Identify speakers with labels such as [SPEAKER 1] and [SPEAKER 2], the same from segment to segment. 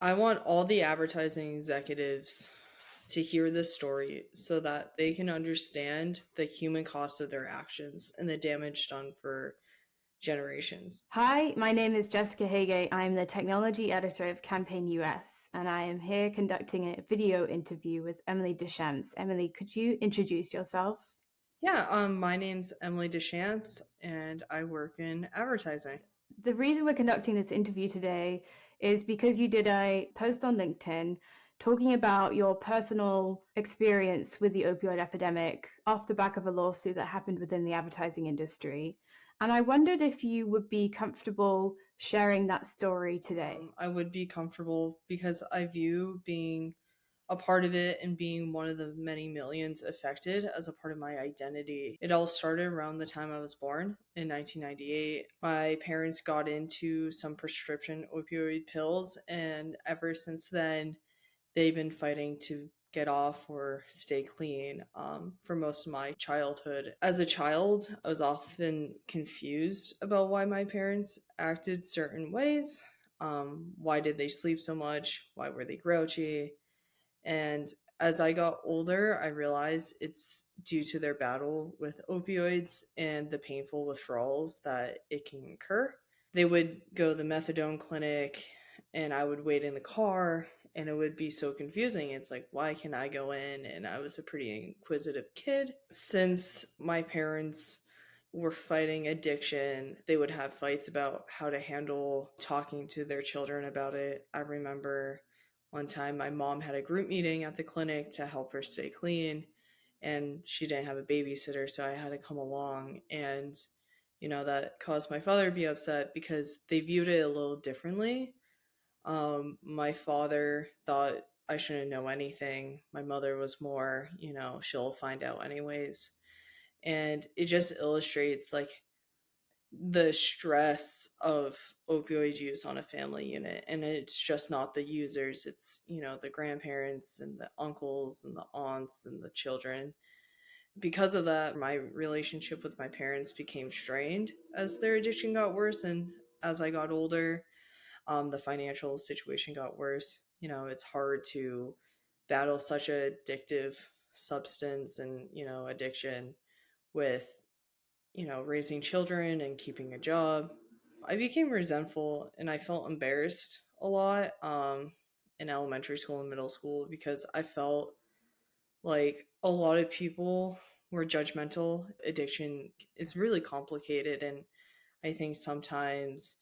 [SPEAKER 1] I want all the advertising executives to hear this story so that they can understand the human cost of their actions and the damage done for generations.
[SPEAKER 2] Hi, my name is Jessica Hagay. I'm the technology editor of Campaign US, and I am here conducting a video interview with Emily Deschamps. Emily, could you introduce yourself?
[SPEAKER 1] Yeah, my name's Emily Deschamps and I work in advertising.
[SPEAKER 2] The reason we're conducting this interview today is because you did a post on LinkedIn talking about your personal experience with the opioid epidemic off the back of a lawsuit that happened within the advertising industry. And I wondered if you would be comfortable sharing that story today.
[SPEAKER 1] I would be comfortable because I view being a part of it and being one of the many millions affected as a part of my identity. It all started around the time I was born in 1998. My parents got into some prescription opioid pills, and ever since then, they've been fighting to get off or stay clean for most of my childhood. As a child, I was often confused about why my parents acted certain ways. Why did they sleep so much? Why were they grouchy? And as I got older, I realized it's due to their battle with opioids and the painful withdrawals that it can incur. They would go to the methadone clinic, and I would wait in the car, and it would be so confusing. It's like, why can I go in? And I was a pretty inquisitive kid. Since my parents were fighting addiction, they would have fights about how to handle talking to their children about it. I remember one time my mom had a group meeting at the clinic to help her stay clean, and she didn't have a babysitter, so I had to come along. And that caused my father to be upset because they viewed it a little differently. My father thought I shouldn't know anything. My mother was more, she'll find out anyways. And it just illustrates like the stress of opioid use on a family unit. And it's just not the users, it's, the grandparents and the uncles and the aunts and the children. Because of that, my relationship with my parents became strained as their addiction got worse. And as I got older, the financial situation got worse. It's hard to battle such a addictive substance and, addiction with, raising children and keeping a job. I became resentful and I felt embarrassed a lot in elementary school and middle school because I felt like a lot of people were judgmental. Addiction is really complicated, and I think sometimes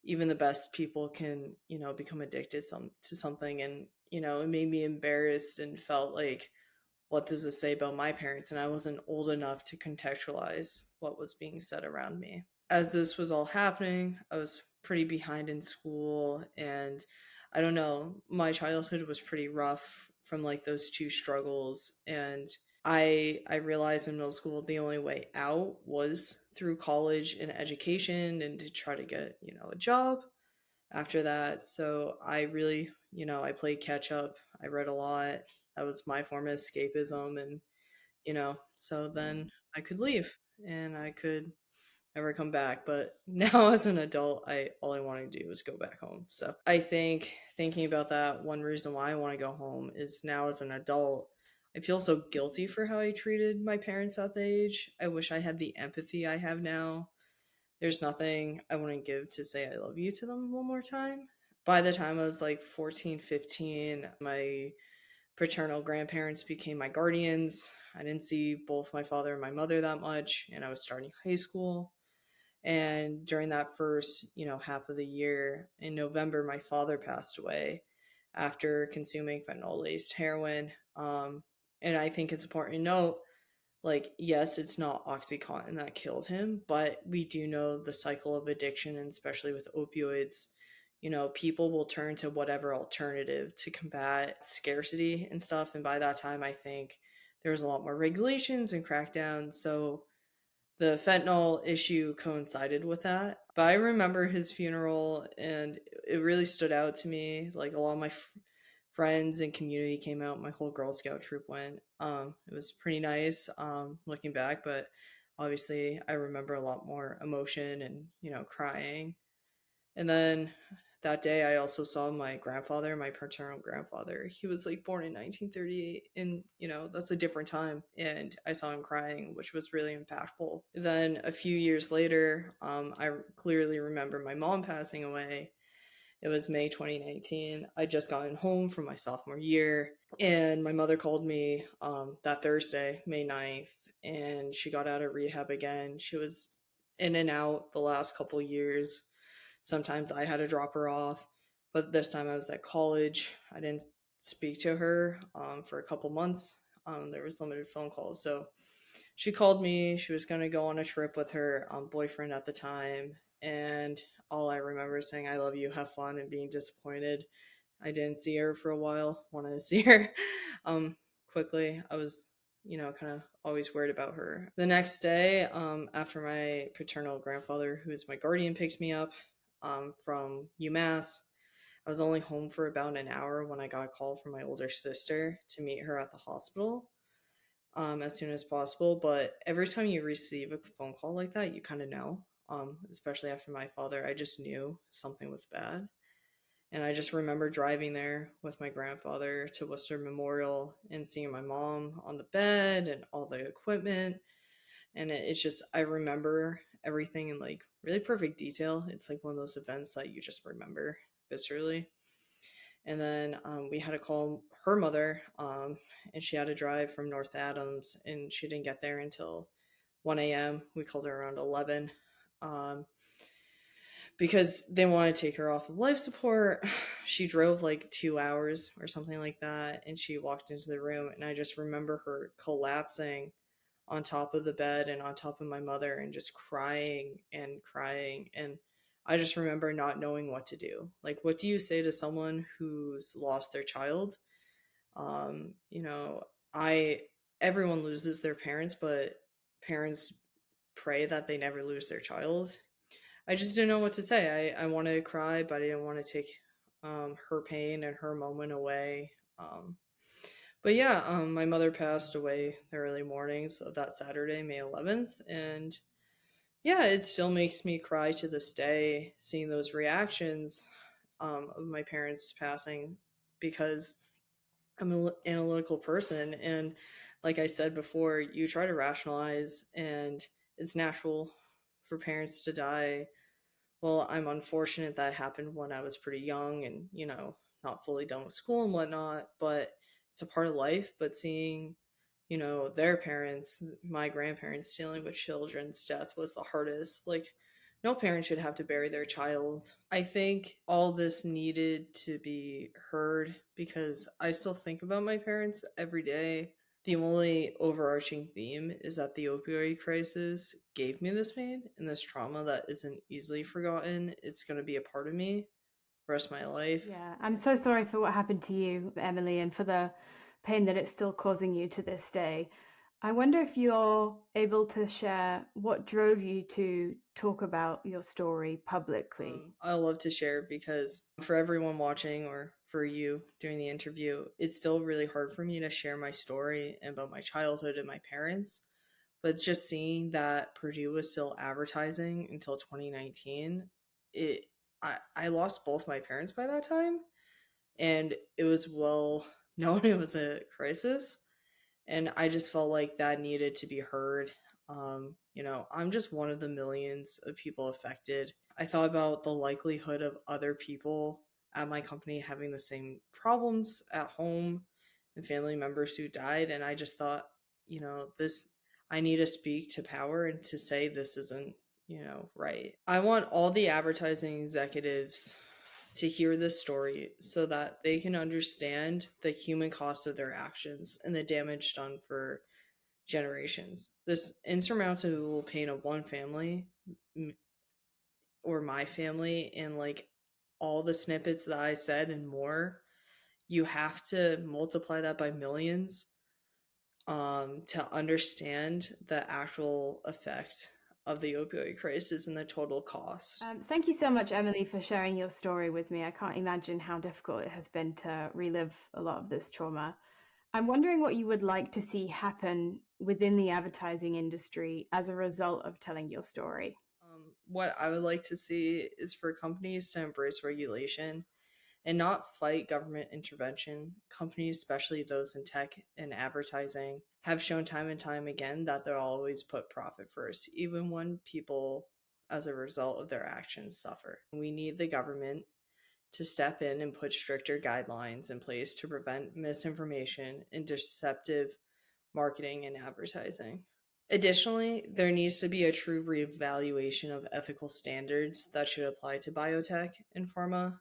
[SPEAKER 1] even the best people can, become addicted to something. And, it made me embarrassed and felt like, what does this say about my parents? And I wasn't old enough to contextualize what was being said around me. As this was all happening, I was pretty behind in school, and I don't know, my childhood was pretty rough from like those two struggles. And I realized in middle school the only way out was through college and education and to try to get, a job after that. So I really, I played catch up. I read a lot. That was my form of escapism. And, so then I could leave and I could never come back. But now as an adult, I all I want to do is go back home. So I think thinking about that, one reason why I want to go home is now as an adult, I feel so guilty for how I treated my parents at the age. I wish I had the empathy I have now. There's nothing I wouldn't give to say I love you to them one more time. By the time I was like 14, 15, my paternal grandparents became my guardians. I didn't see both my father and my mother that much, and I was starting high school. And during that first, half of the year in November, my father passed away after consuming fentanyl laced heroin. And I think it's important to note, like, yes, it's not Oxycontin that killed him, but we do know the cycle of addiction, and especially with opioids, people will turn to whatever alternative to combat scarcity and stuff. And by that time, I think there was a lot more regulations and crackdowns. So the fentanyl issue coincided with that. But I remember his funeral, and it really stood out to me. Like, a lot of my friends and community came out. My whole Girl Scout troop went. It was pretty nice, looking back, but obviously I remember a lot more emotion and, crying. And then that day I also saw my grandfather, my paternal grandfather. He was like born in 1938, and that's a different time, and I saw him crying, which was really impactful. Then a few years later, I clearly remember my mom passing away. It was May 2019. I just gotten home from my sophomore year, and my mother called me that Thursday, May 9th, and she got out of rehab again. She was in and out the last couple years. Sometimes I had to drop her off, but this time I was at college. I didn't speak to her for a couple months. There was limited phone calls, so she called me. She was going to go on a trip with her boyfriend at the time, and all I remember is saying, "I love you, have fun," and being disappointed. I didn't see her for a while. Wanted to see her um, quickly. I was, kind of always worried about her. The next day, after my paternal grandfather, who is my guardian, picked me up from UMass, I was only home for about an hour when I got a call from my older sister to meet her at the hospital as soon as possible. But every time you receive a phone call like that, you kind of know, especially after my father, I just knew something was bad. And I just remember driving there with my grandfather to Worcester Memorial and seeing my mom on the bed and all the equipment. And it's just, I remember everything in like really perfect detail. It's like one of those events that you just remember viscerally. And then we had to call her mother, and she had to drive from North Adams, and she didn't get there until 1 a.m. We called her around 11. Um, because they want to take her off of life support. She drove like 2 hours or something like that, and she walked into the room, and I just remember her collapsing on top of the bed and on top of my mother and just crying and crying. And I just remember not knowing what to do. Like, what do you say to someone who's lost their child? Um, you know, I everyone loses their parents, but parents pray that they never lose their child. I just didn't know what to say. I wanted to cry, but I didn't want to take her pain and her moment away. But yeah, my mother passed away the early mornings of that Saturday, May 11th. And yeah, it still makes me cry to this day seeing those reactions of my parents passing because I'm an analytical person. And like I said before, you try to rationalize, and it's natural for parents to die. Well, I'm unfortunate that happened when I was pretty young and, not fully done with school and whatnot, but it's a part of life. But seeing, their parents, my grandparents dealing with children's death was the hardest. Like, no parent should have to bury their child. I think all this needed to be heard because I still think about my parents every day. The only overarching theme is that the opioid crisis gave me this pain and this trauma that isn't easily forgotten. It's going to be a part of me the rest of my life.
[SPEAKER 2] Yeah, I'm so sorry for what happened to you, Emily, and for the pain that it's still causing you to this day. I wonder if you're able to share what drove you to talk about your story publicly.
[SPEAKER 1] I love to share because for everyone watching or for you during the interview, it's still really hard for me to share my story and about my childhood and my parents. But just seeing that Purdue was still advertising until 2019, it I lost both my parents by that time, and it was well known it was a crisis, and I just felt like that needed to be heard. I'm just one of the millions of people affected. I thought about the likelihood of other people at my company having the same problems at home and family members who died, and I just thought, this I need to speak to power and to say this isn't, right. I want all the advertising executives to hear this story so that they can understand the human cost of their actions and the damage done for generations. This insurmountable pain of one family or my family, and like all the snippets that I said and more, you have to multiply that by millions to understand the actual effect of the opioid crisis and the total cost.
[SPEAKER 2] Thank you so much, Emily, for sharing your story with me. I can't imagine how difficult it has been to relive a lot of this trauma. I'm wondering what you would like to see happen within the advertising industry as a result of telling your story.
[SPEAKER 1] what I would like to see is for companies to embrace regulation and not fight government intervention. Companies, especially those in tech and advertising, have shown time and time again that they'll always put profit first, even when people, as a result of their actions, suffer. We need the government to step in and put stricter guidelines in place to prevent misinformation and deceptive marketing and advertising. Additionally, there needs to be a true reevaluation of ethical standards that should apply to biotech and pharma.